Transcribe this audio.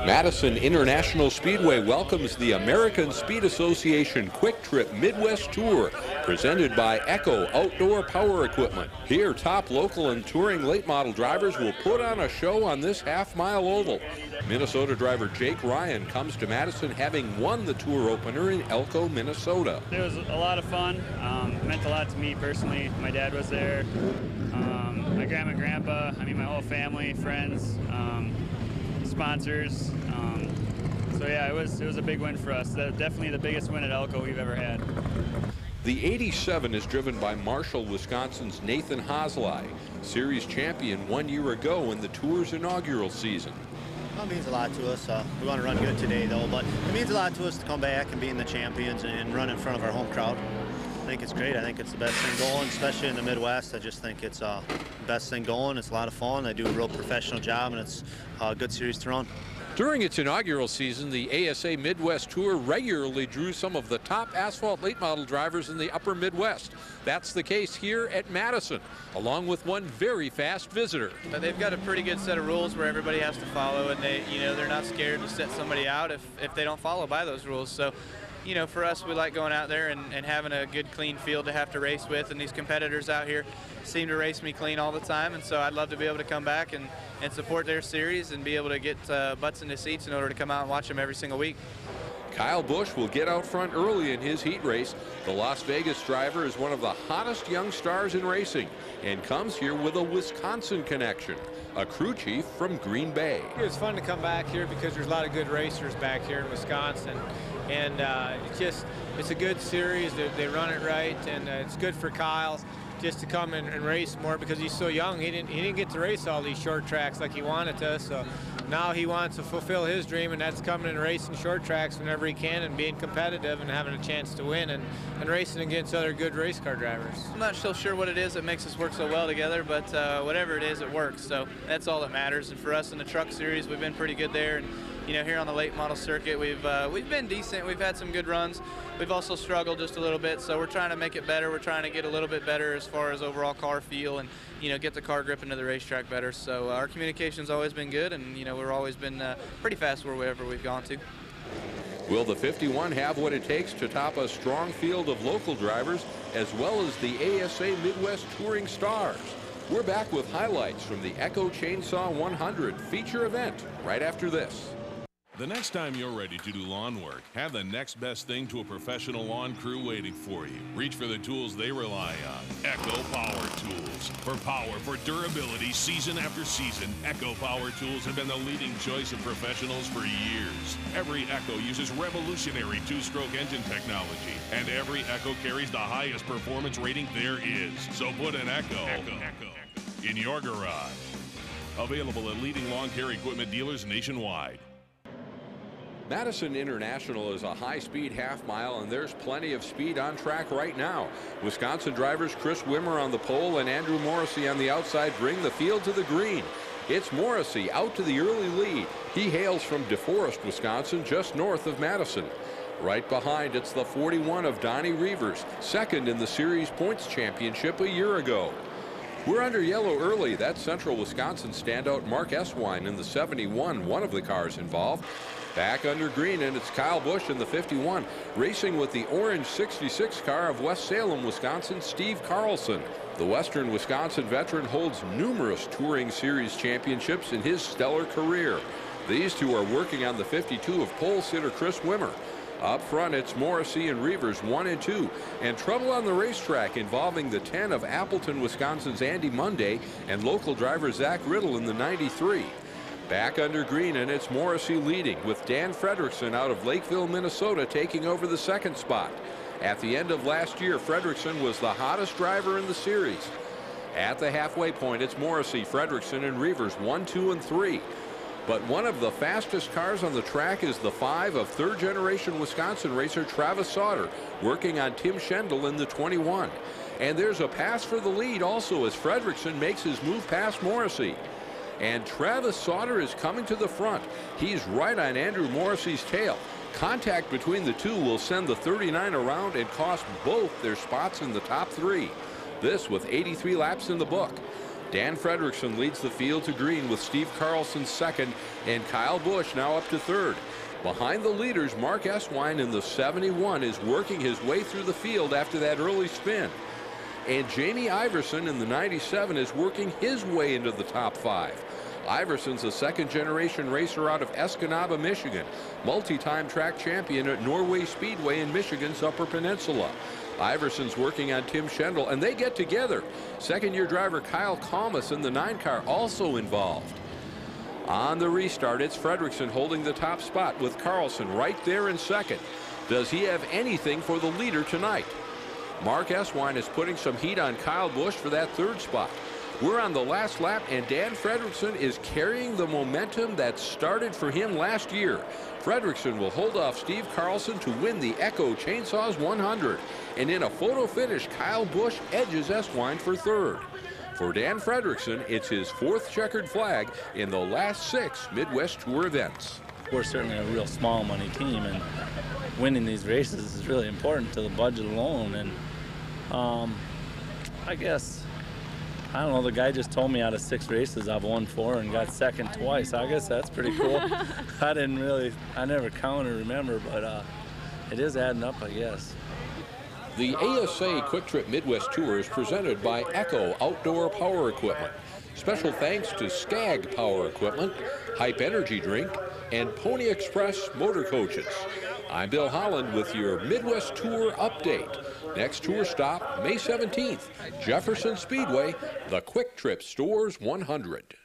Madison International Speedway welcomes the American Speed Association Quick Trip Midwest Tour, presented by Echo Outdoor Power Equipment. Here, top local and touring late model drivers will put on a show on this half-mile oval. Minnesota driver Jake Ryan comes to Madison having won the tour opener in Elko, Minnesota. It was a lot of fun. It meant a lot to me personally. My dad was there. My grandma and grandpa, my whole family, friends, sponsors. So yeah, it was a big win for us. Definitely the biggest win at Elko we've ever had. The 87 is driven by Marshall, Wisconsin's Nathan Hosley, series champion 1 year ago in the tour's inaugural season. Well, it means a lot to us. We want to run good today, though, but it means a lot to us to come back and be in the champions and run in front of our home crowd. I think it's great. I think it's the best thing going, especially in the Midwest. I just think it's the best thing going. It's a lot of fun. They do a real professional job, and it's a good series to run. During its inaugural season, the ASA Midwest Tour regularly drew some of the top asphalt late model drivers in the upper Midwest. That's the case here at Madison, along with one very fast visitor. They've got a pretty good set of rules where everybody has to follow, and they're not scared to set somebody out if they don't follow by those rules. So, for us, we like going out there and having a good, clean field to have to race with, and these competitors out here seem to race me clean all the time, and so I'd love to be able to come back and support their series and be able to get butts into seats in order to come out and watch them every single week. Kyle Busch will get out front early in his heat race. The Las Vegas driver is one of the hottest young stars in racing and comes here with a Wisconsin connection, a crew chief from Green Bay. It's fun to come back here because there's a lot of good racers back here in Wisconsin, and it's a good series. They run it right, and it's good for Kyle just to come and race more because he's so young. He didn't get to race all these short tracks like he wanted to, so now he wants to fulfill his dream, and that's coming and racing short tracks whenever he can and being competitive and having a chance to win and racing against other good race car drivers. I'm not so sure what it is that makes us work so well together, but whatever it is, it works, so that's all that matters. And for us in the truck series, we've been pretty good there, and here on the late model circuit, we've been decent. We've had some good runs. We've also struggled just a little bit, so we're trying to make it better. We're trying to get a little bit better as far as overall car feel and get the car grip into the racetrack better. So our communication's always been good, and we've always been pretty fast wherever we've gone to. Will the 51 have what it takes to top a strong field of local drivers as well as the ASA Midwest Touring Stars? We're back with highlights from the Echo Chainsaw 100 feature event right after this. The next time you're ready to do lawn work, have the next best thing to a professional lawn crew waiting for you. Reach for the tools they rely on. Echo Power Tools. For power, for durability, season after season, Echo Power Tools have been the leading choice of professionals for years. Every Echo uses revolutionary two-stroke engine technology, and every Echo carries the highest performance rating there is. So put an Echo in your garage. Available at leading lawn care equipment dealers nationwide. Madison International is a high-speed half-mile, and there's plenty of speed on track right now. Wisconsin drivers Chris Wimmer on the pole and Andrew Morrissey on the outside bring the field to the green. It's Morrissey out to the early lead. He hails from DeForest, Wisconsin, just north of Madison. Right behind, it's the 41 of Donnie Reavers, second in the series points championship a year ago. We're under yellow early. That's Central Wisconsin standout Mark Eswine in the 71, one of the cars involved. Back under green, and it's Kyle Busch in the 51, racing with the orange 66 car of West Salem, Wisconsin, Steve Carlson. The Western Wisconsin veteran holds numerous Touring Series championships in his stellar career. These two are working on the 52 of pole sitter Chris Wimmer. Up front, it's Morrissey and Reavers 1 and 2, and trouble on the racetrack involving the 10 of Appleton, Wisconsin's Andy Monday and local driver Zach Riddle in the 93. Back under green, and it's Morrissey leading, with Dan Fredrickson out of Lakeville, Minnesota, taking over the second spot. At the end of last year, Fredrickson was the hottest driver in the series. At the halfway point, it's Morrissey, Fredrickson, and Reavers 1, 2, and 3. But one of the fastest cars on the track is the 5 of third-generation Wisconsin racer Travis Sauter, working on Tim Schendel in the 21. And there's a pass for the lead also as Fredrickson makes his move past Morrissey. And Travis Sauter is coming to the front. He's right on Andrew Morrissey's tail. Contact between the two will send the 39 around and cost both their spots in the top 3. This with 83 laps in the book. Dan Fredrickson leads the field to green with Steve Carlson second and Kyle Busch now up to third. Behind the leaders, Mark Eswine in the 71 is working his way through the field after that early spin. And Jamie Iverson in the 97 is working his way into the top 5. Iverson's a second-generation racer out of Escanaba, Michigan, multi-time track champion at Norway Speedway in Michigan's Upper Peninsula. Iverson's working on Tim Schendel, and they get together. Second-year driver Kyle Kalmus in the 9 car also involved. On the restart, it's Fredrickson holding the top spot with Carlson right there in second. Does he have anything for the leader tonight? Mark Eswine is putting some heat on Kyle Busch for that third spot. We're on the last lap, and Dan Fredrickson is carrying the momentum that started for him last year. Fredrickson will hold off Steve Carlson to win the Echo Chainsaws 100. And in a photo finish, Kyle Busch edges Eswine for third. For Dan Fredrickson, it's his 4th checkered flag in the last 6 Midwest Tour events. We're certainly a real small money team, and winning these races is really important to the budget alone. And I guess, I don't know, the guy just told me out of 6 races I've won 4 and got second twice. I guess that's pretty cool. I never count or remember, but it is adding up, I guess. The ASA Quick Trip Midwest Tour is presented by Echo Outdoor Power Equipment. Special thanks to Skag Power Equipment, Hype Energy Drink, and Pony Express Motor Coaches. I'm Bill Holland with your Midwest Tour update. Next tour stop, May 17th, Jefferson Speedway, the Quick Trip Stores 100.